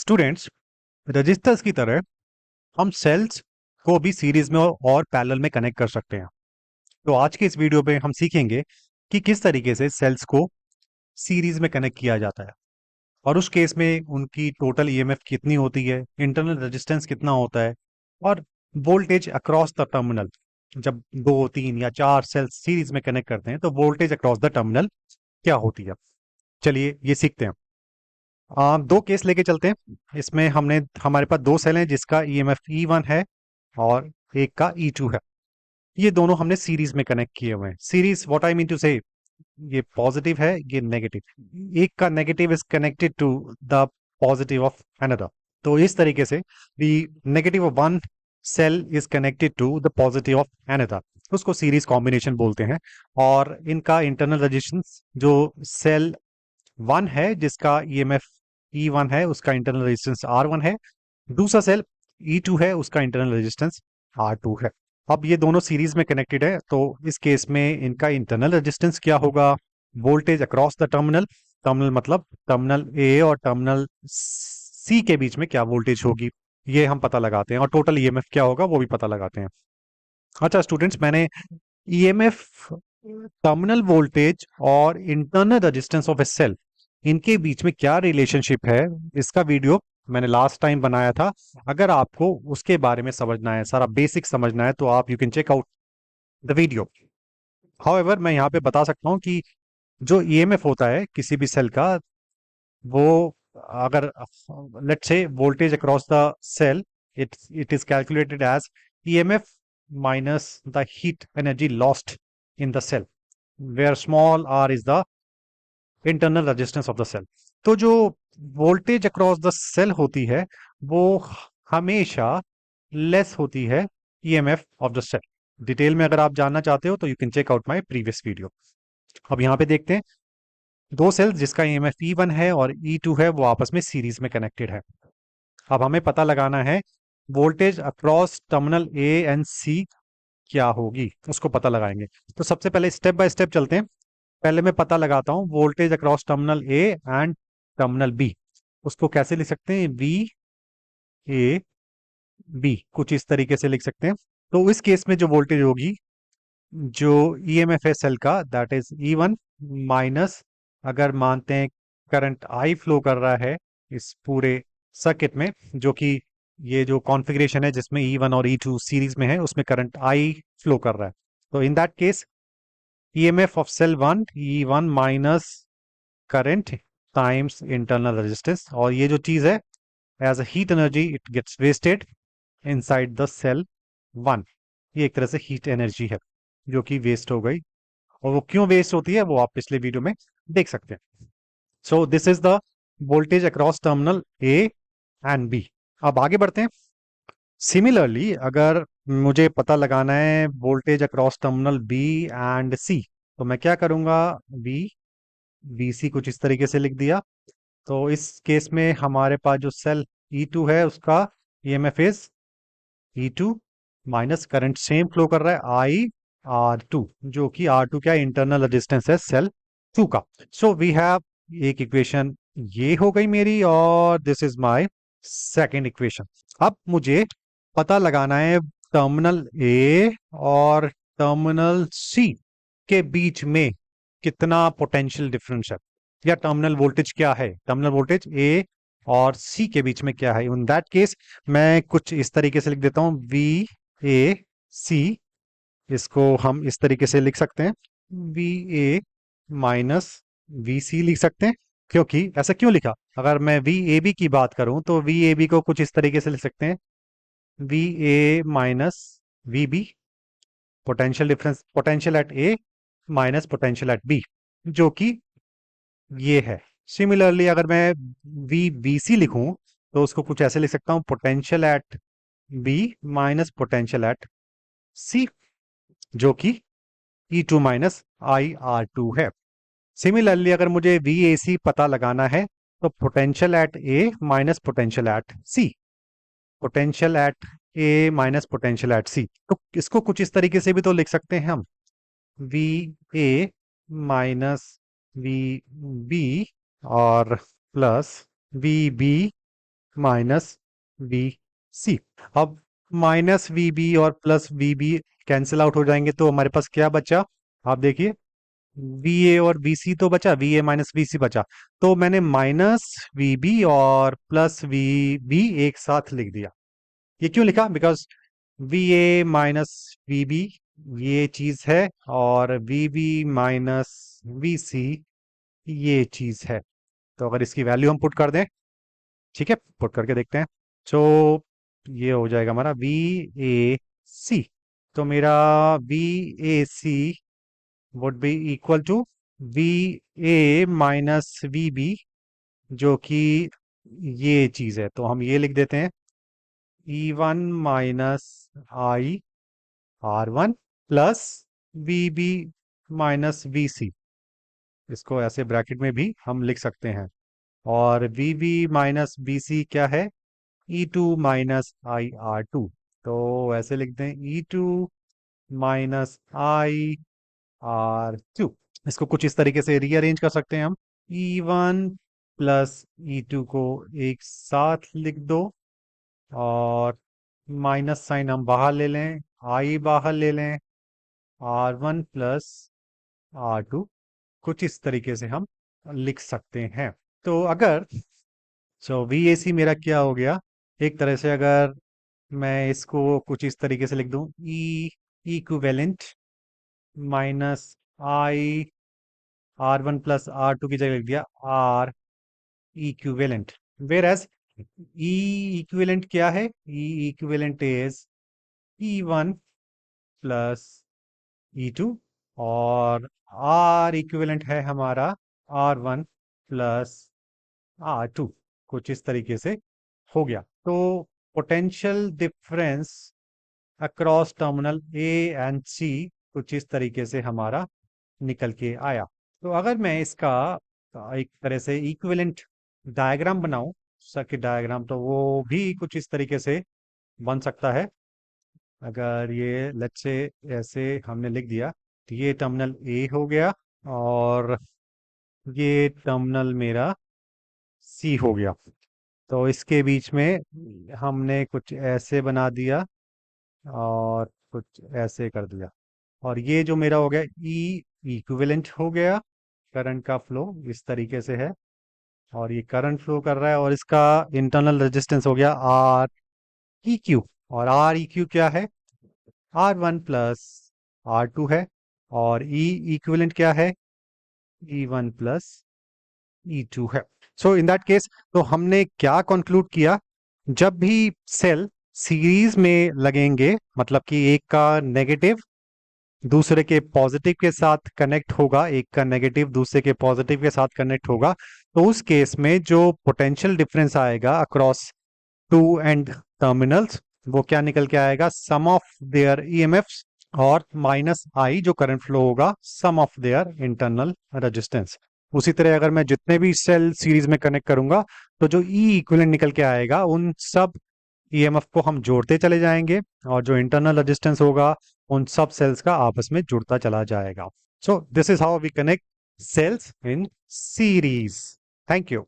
Students, registers की तरह हम सेल्स को भी सीरीज में और पैरेलल में कनेक्ट कर सकते हैं। तो आज के इस वीडियो में हम सीखेंगे कि किस तरीके से सेल्स को सीरीज में कनेक्ट किया जाता है और उस केस में उनकी टोटल ईएमएफ कितनी होती है, इंटरनल रेजिस्टेंस कितना होता है और वोल्टेज अक्रॉस द टर्मिनल। जब दो तीन या चार सेल्स सीरीज में कनेक्ट करते हैं तो वोल्टेज अक्रॉस द टर्मिनल क्या होती है। चलिए ये सीखते हैं। दो केस लेके चलते हैं। इसमें हमारे पास दो सेल हैं जिसका ईएमएफ E1 है और एक का E2 है। ये दोनों हमने सीरीज में कनेक्ट किए हुए हैं। Series, what I mean to say, ये पॉजिटिव है, ये नेगेटिव। एक का negative is connected to the positive of another. तो इस तरीके से the negative of one cell is connected to the positive of another, उसको सीरीज कॉम्बिनेशन बोलते हैं। और इनका इंटरनल रेजिस्टेंस, जो सेल वन है जिसका ईएमएफ E1 है, उसका इंटरनल रेजिस्टेंस R1 है। दूसरा सेल E2 है, उसका इंटरनल रेजिस्टेंस R2 है। अब ये दोनों सीरीज में कनेक्टेड है, तो इस केस में इनका इंटरनल रेजिस्टेंस क्या होगा? Voltage across the terminal. Terminal मतलब टर्मिनल ए और टर्मिनल सी के बीच में क्या वोल्टेज होगी, ये हम पता लगाते हैं। और टोटल ईएमएफ क्या होगा वो भी पता लगाते हैं। अच्छा स्टूडेंट्स, मैंने ईएमएफ, टर्मिनल वोल्टेज और internal resistance of a cell, इनके बीच में क्या रिलेशनशिप है, इसका वीडियो मैंने लास्ट टाइम बनाया था। अगर आपको उसके बारे में समझना है, सारा बेसिक समझना है, तो आप you can check out the video. However, मैं यहाँ पे बता सकता हूँ कि जो ईएमएफ होता है किसी भी सेल का, वो अगर let's say voltage across the cell, it is calculated as EMF minus the heat energy lost in the cell, where small r is the internal resistance of the cell। तो जो voltage across the cell होती है वो हमेशा less होती है EMF of the cell. Detail में अगर आप जानना चाहते हो तो you can check out my previous video. अब यहाँ पे देखते हैं, दो सेल्स जिसका ईएमएफ E1 है और E2 है, वो आपस में सीरीज में कनेक्टेड है। अब हमें पता लगाना है voltage across terminal A and C क्या होगी, उसको पता लगाएंगे। तो सबसे पहले स्टेप बाय स्टेप चलते हैं। पहले मैं पता लगाता हूं voltage across terminal A and terminal B. उसको कैसे लिख सकते हैं? वी ए बी, कुछ इस तरीके से लिख सकते हैं। तो इस केस में जो वोल्टेज होगी, जो ईएमएफ है सेल का, दैट इज E1 माइनस, अगर मानते हैं करंट आई फ्लो कर रहा है इस पूरे सर्किट में, जो कि ये जो कॉन्फ़िगरेशन है जिसमें E1 और E2 सीरीज में है, उसमें करंट आई फ्लो कर रहा है। तो in that case EMF of cell 1 E1 minus current times internal resistance. और ये जो चीज है, as a heat energy it gets wasted inside the cell 1। ये एक तरह से हीट एनर्जी है जो कि वेस्ट हो गई। और वो क्यों वेस्ट होती है वो आप पिछले वीडियो में देख सकते हैं। So this is the voltage across terminal A and B. अब आगे बढ़ते हैं। सिमिलरली, अगर मुझे पता लगाना है voltage across terminal B and C, तो मैं क्या करूंगा? बी बी सी कुछ इस तरीके से लिख दिया। तो इस केस में हमारे पास जो सेल E2 है उसका EMF is E2 minus current same flow कर रहा है IR2, जो कि R2 क्या इंटरनल रेजिस्टेंस है सेल 2 का। सो वी हैव एक इक्वेशन ये हो गई मेरी, और this is my second equation. अब मुझे पता लगाना है टर्मिनल ए और टर्मिनल सी के बीच में कितना पोटेंशियल डिफरेंस है, या टर्मिनल वोल्टेज क्या है, टर्मिनल वोल्टेज ए और सी के बीच में क्या है। इन दैट केस मैं कुछ इस तरीके से लिख देता हूं, VAC। इसको हम इस तरीके से लिख सकते हैं, VA माइनस VC लिख सकते हैं। क्योंकि ऐसा क्यों लिखा? अगर मैं VAB की बात करूं तो VAB को कुछ इस तरीके से लिख सकते हैं, VA minus VB, potential difference, potential at A minus potential at B, जो कि ये है। सिमिलरली अगर मैं VBC लिखूं तो उसको कुछ ऐसे लिख सकता हूं, potential at B minus potential at C, जो कि E2 माइनस IR2 है। सिमिलरली अगर मुझे VAC पता लगाना है तो potential at A minus potential at C, potential at A minus potential at C. तो इसको कुछ इस तरीके से भी तो लिख सकते हैं हम, VA माइनस VB और plus VB minus V C. अब माइनस वी बी और plus V B cancel out हो जाएंगे, तो हमारे पास क्या बचा? आप देखिए, वी ए और वी सी तो बचा, V A minus V C बचा। तो मैंने माइनस वी बी और प्लस वी बी एक साथ लिख दिया। ये क्यों लिखा? Because V A minus V B ये चीज है, और V B minus V C ये चीज है। तो अगर इसकी वैल्यू हम पुट कर दें, ठीक है, पुट करके देखते हैं। तो ये हो जाएगा हमारा वी ए सी। तो मेरा V A C would be equal to V A minus V B, जो कि ये चीज है। तो हम ये लिख देते हैं, E one minus I R one plus V B minus V C. इसको ऐसे ब्रैकेट में भी हम लिख सकते हैं। और V B minus B C क्या है? E two minus I R two. तो ऐसे लिख दें, E two minus I R two. इसको कुछ इस तरीके से रीअरेंज कर सकते हैं हम। E one plus E two को एक साथ लिख दो, और माइनस साइन हम बाहर ले लें, आई बाहर ले लें, R one plus R two. कुछ इस तरीके से हम लिख सकते हैं। तो अगर वी ए सी मेरा क्या हो गया, एक तरह से अगर मैं इसको कुछ इस तरीके से लिख दूं, E equivalent minus I R one plus R two की जगह लिख दिया R equivalent. Whereas E equivalent क्या है? E equivalent is E one plus E two, और आर इक्विवेलेंट है हमारा R one plus R two. कुछ इस तरीके से हो गया। तो potential difference across terminal A and C कुछ इस तरीके से हमारा निकल के आया। तो अगर मैं इसका एक तरह से इक्विवेलेंट डायग्राम बनाऊं, सर्किट डायग्राम, तो वो भी कुछ इस तरीके से बन सकता है। अगर ये लेट्स से ऐसे हमने लिख दिया, तो ये टर्मिनल ए हो गया, और ये टर्मिनल मेरा सी हो गया। तो इसके बीच में हमने कुछ ऐसे बना दिया, और कुछ ऐसे कर दिया, और ये जो मेरा हो गया ई इक्विवेलेंट हो गया। करंट का फ्लो इस तरीके से है, और ये करंट फ्लो कर रहा है, और इसका इंटरनल रेजिस्टेंस हो गया आर ई क्यू। और आर ई क्यू क्या है? R one plus R two है। और ई इक्विवेलेंट क्या है? E one plus E two है। सो इन दैट केस, तो हमने क्या कंक्लूड किया? जब भी सेल सीरीज में लगेंगे, मतलब कि एक का नेगेटिव दूसरे के पॉजिटिव के साथ कनेक्ट होगा, एक का नेगेटिव दूसरे के पॉजिटिव के साथ कनेक्ट होगा, तो उस केस में जो पोटेंशियल डिफरेंस आएगा अक्रॉस टू एंड टर्मिनल्स, वो क्या निकल के आएगा? सम ऑफ देयर ईएमएफ्स, और माइनस आई जो करंट फ्लो होगा, सम ऑफ देयर इंटरनल रेजिस्टेंस। उसी तरह अगर मैं जितने भी सेल सीरीज में कनेक्ट करूंगा, तो जो ई इक्विवेलेंट निकल के आएगा, उन सब ईएमएफ को हम जोड़ते चले जाएंगे, और जो इंटरनल रेजिस्टेंस होगा उन सब सेल्स का आपस में जुड़ता चला जाएगा। So this is how we connect cells in series. Thank you.